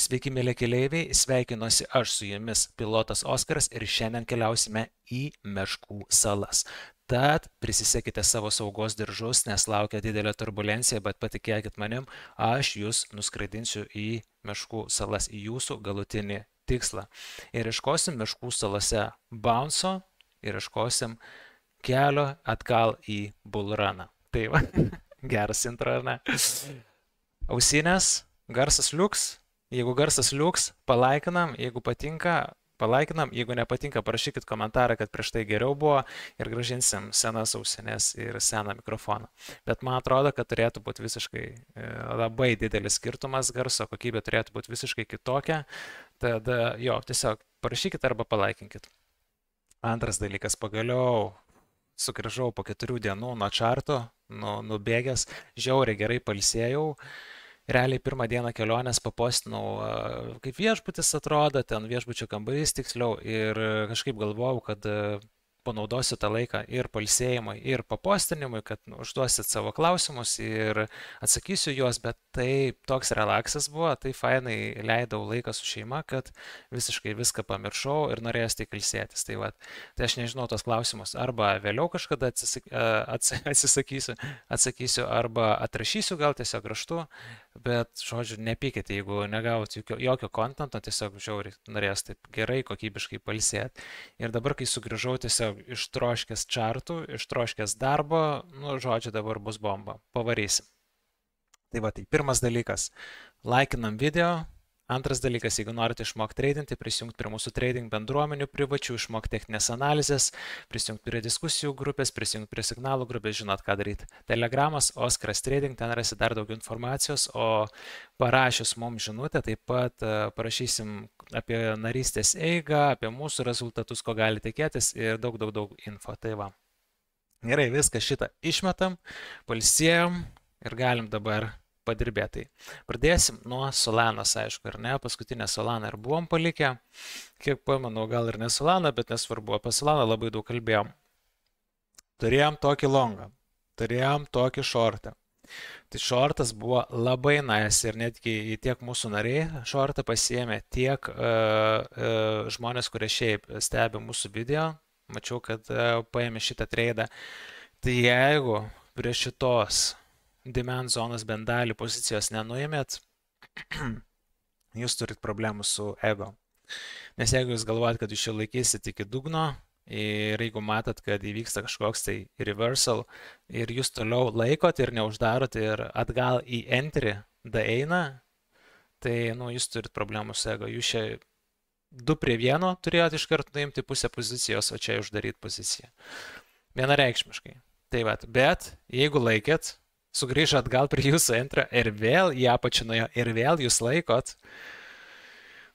Sveiki, mėly keleiviai, sveikinuosi aš su jumis, pilotas Oskaras, ir šiandien keliausime į Meškų salas. Tad prisisekite savo saugos diržus, nes laukia didelė turbulencija, bet patikėkit manim, aš jūs nuskraidinsiu į Meškų salas, į jūsų galutinį tikslą. Ir iškosim Meškų salose bounce ir iškosim kelio atgal į Bullruną. Tai va, geras intro, ar ne? Ausinės, garsas liuks. Jeigu garsas liuks, palaikinam, jeigu patinka, palaikinam, jeigu nepatinka, parašykit komentarą, kad prieš tai geriau buvo ir gražinsim senas ausinės ir seną mikrofoną. Bet man atrodo, kad turėtų būti visiškai labai didelis skirtumas, garso kokybė turėtų būti visiškai kitokia. Tad jo, tiesiog parašykit arba palaikinkit. Antras dalykas, pagaliau sugrįžau po 4 dienų nuo čarto, nubėgęs, žiauriai gerai pailsėjau. Realiai pirmą dieną kelionės papostinau, kaip viešbutis atrodo, ten viešbučio kambarys tiksliau, ir kažkaip galvojau, kad panaudosiu tą laiką ir pailsėjimui, ir papostinimui, kad užduosit savo klausimus ir atsakysiu juos, bet tai toks relaksas buvo, tai fainai leidau laiką su šeima, kad visiškai viską pamiršau ir norėjęs tik ilsėtis. Tai aš nežinau tos klausimus, arba vėliau kažkada atsakysiu, arba atrašysiu gal tiesiog raštu, bet, žodžiu, nepykite, jeigu negavot jokio kontento, tiesiog žiauriai norėjęs taip gerai, kokybiškai pailsėti. Ir dabar, kai sugrįžau, tiesiog ištroškęs čartų, ištroškęs darbo, žodžiu, dabar bus bomba. Pavarysim. Tai va, tai pirmas dalykas. Laikinam video. Antras dalykas, jeigu norite išmokti tradinti, prisijungti prie mūsų trading bendruomenių privačių, išmokti techninės analizės, prisijungti prie diskusijų grupės, prisijungti prie signalų grupės, žinot, ką daryti. Telegramas, Oskaras Trading, ten rasi dar daugiau informacijos, o parašius mums žinutę, taip pat parašysim apie narystės eigą, apie mūsų rezultatus, ko gali tikėtis ir daug info. Tai va. Gerai, viską šitą išmetam, pailsėjom ir galim dabar padirbėtai. Pradėsim nuo Solanos, aišku, ar ne? Paskutinę Solaną ir buvom palikę. Kiek pamenu, gal ir ne Solana, bet nesvarbu, apie Solaną labai daug kalbėjom. Turėjom tokį longą, turėjom tokį shortą. Tai shortas buvo labai nice ir netgi tiek mūsų nariai shortą pasiėmė, tiek žmonės, kurie šiaip stebi mūsų video. Mačiau, kad paėmė šitą tradą. Tai jeigu prie šitos demand zonos bent dalį pozicijos nenuėmėt, jūs turit problemų su ego. Nes jeigu jūs galvojat, kad jūs čia laikysit iki dugno ir jeigu matot, kad įvyksta kažkoks tai reversal ir jūs toliau laikot ir neuždarot ir atgal į entry daeina, tai jūs turit problemų su ego. Jūs čia 2 prie 1 turėjot iš karto nuimti pusę pozicijos, o čia uždaryti poziciją. Vienareikšmiškai. Tai va, bet jeigu laikėt, sugrįžo atgal prie jūsų entry ir vėl į apačią nuėjo ir vėl jūs laikot,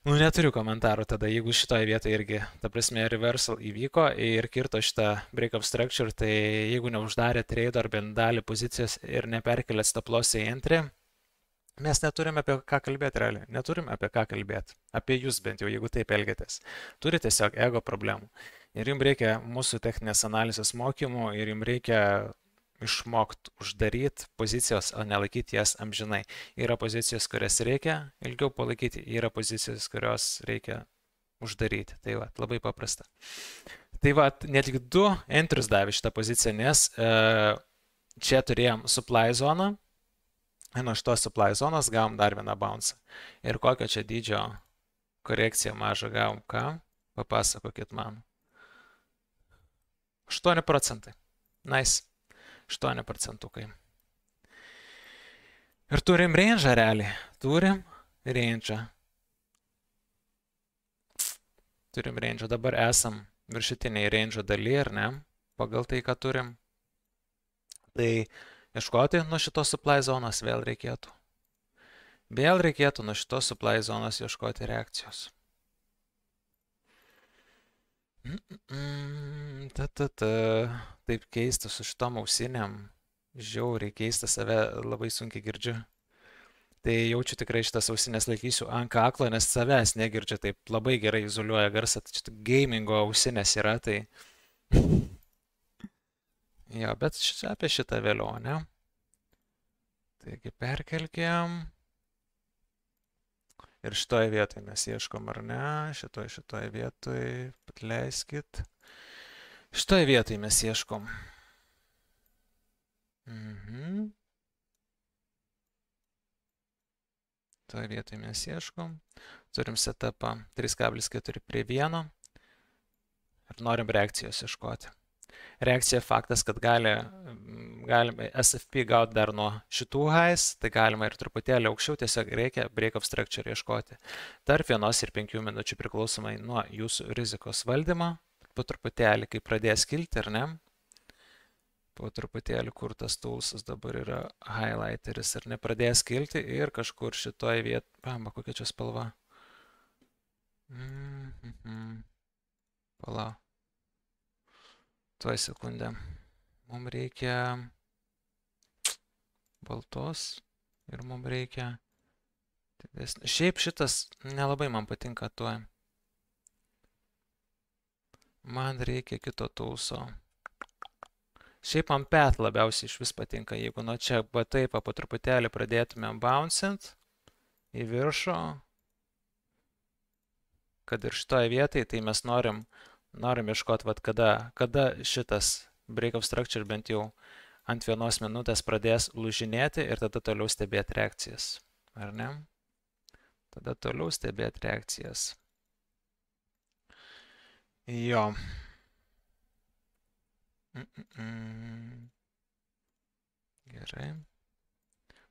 neturiu komentarų tada, jeigu šitoje vietoje irgi, ta prasme, reversal įvyko ir kirto šitą breakup structure, tai jeigu neuždarė trade ar bent dalį pozicijos ir neperkelėt stop loss į entry, mes neturime apie ką kalbėti realiai, neturime apie ką kalbėti, apie jūs bent jau, jeigu taip elgiatės. Turi tiesiog ego problemų ir jums reikia mūsų techninės analizės mokymų ir jums reikia išmokti uždaryti pozicijos, o nelaikyti jas amžinai. Yra pozicijos, kurias reikia ilgiau palaikyti, yra pozicijos, kurios reikia uždaryti. Tai va, labai paprasta. Tai va, netgi 2 entrius davė šitą poziciją, nes čia turėjom supply zoną, nuo šitos supply zonos gavom dar vieną bounce. Ir kokio čia dydžio korekciją mažą gavom, ką? Papasakokit man. 8%. Nice. 8%. Ir turim range realiai. Turim range. Dabar esam viršutiniai range daly, ar ne? Pagal tai, ką turim. Tai ieškoti nuo šitos supply zonos vėl reikėtų. Vėl reikėtų nuo šitos supply zonos ieškoti reakcijos. Taip keista su šitom ausinėm, žiauriai keista, save labai sunkiai girdžiu. Tai jaučiu tikrai šitas ausinės laikysiu ant kaklo, nes savęs negirdžiu, taip labai gerai izoliuoja garsą, tai gamingo ausinės yra, tai jo, bet apie šitą vėliau, ne? Taigi perkelkiam. Ir šitoje vietoje mes ieškom, ar ne? Šitoje vietoje, atleiskit. Šitoje vietoje mes ieškom. Toje vietoje mes ieškom. Turim setupą 3,4 prie 1. Ir norim reakcijos ieškoti. Reakcija faktas, kad galime SFP gauti dar nuo šitų highs, tai galima ir truputėlį aukščiau, tiesiog reikia break of structure ieškoti. Tarp 1 ir 5 minučių priklausomai nuo jūsų rizikos valdymo. Po truputėlį, kai pradės kilti, ar ne? Po truputėlį, kur tas toolsas dabar yra highlighteris, ar ne, pradės kilti ir kažkur šitoje vietoje, pamba, kokia čia spalva. Pala. Tuoj sekundę. Mums reikia baltos ir mums reikia didesnį. Šiaip šitas nelabai man patinka tuoj. Man reikia kito toolso. Šiaip man pet labiausiai iš vis patinka, jeigu nuo čia taip po truputėlį pradėtumėm bouncint į viršų, kad ir šitoje vietoje, tai mes norim ieškoti, kada šitas break of structure bent jau ant 1 minutės pradės lūžinėti ir tada toliau stebėti reakcijas. Ar ne? Tada toliau stebėti reakcijas. Jo. Gerai.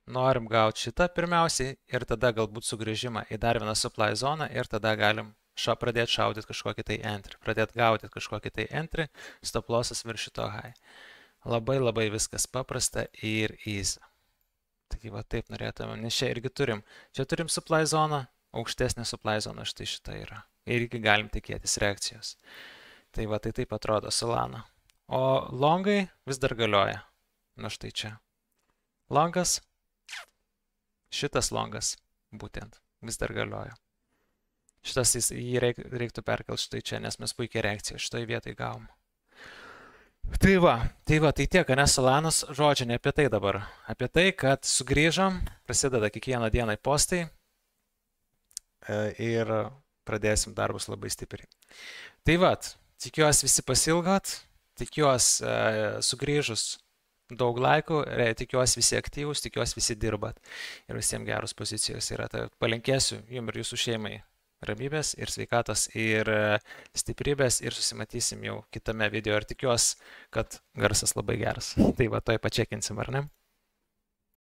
Norim gauti šitą pirmiausiai ir tada galbūt sugrįžimą į dar vieną supply zoną ir tada galim pradėti šaudyti kažkokį tai entry. Pradėti gauti kažkokį tai entry, stop lossas virš šito high. Labai viskas paprasta ir easy. Taigi va taip norėtume, nes čia irgi turim. Čia turim supply zoną, aukštesnė supply zona, štai šita yra. Ir irgi galim tikėtis reakcijos. Tai va tai taip atrodo Solana. O longai vis dar galioja. Na štai čia. Longas. Šitas longas būtent vis dar galioja. Šitas jį reiktų perkelti štai čia, nes mes puikiai reakciją šitoje vietoje gavom. Tai va, tai tiek, nes Solanas, žodžiu, ne apie tai dabar. Apie tai, kad sugrįžom, prasideda kiekvieną dieną postai ir pradėsim darbus labai stipriai. Tai va, tikiuosi visi pasilgot, tikiuosi sugrįžus daug laikų, tikiuosi visi aktyvūs, tikiuosi visi dirbat ir visiems geros pozicijos yra. Tai palinkėsiu jums ir jūsų šeimai ramybės ir sveikatos ir stiprybės ir susimatysim jau kitame video ir tikiuosi, kad garsas labai geras. Tai va, toj pačekinsim, ar ne?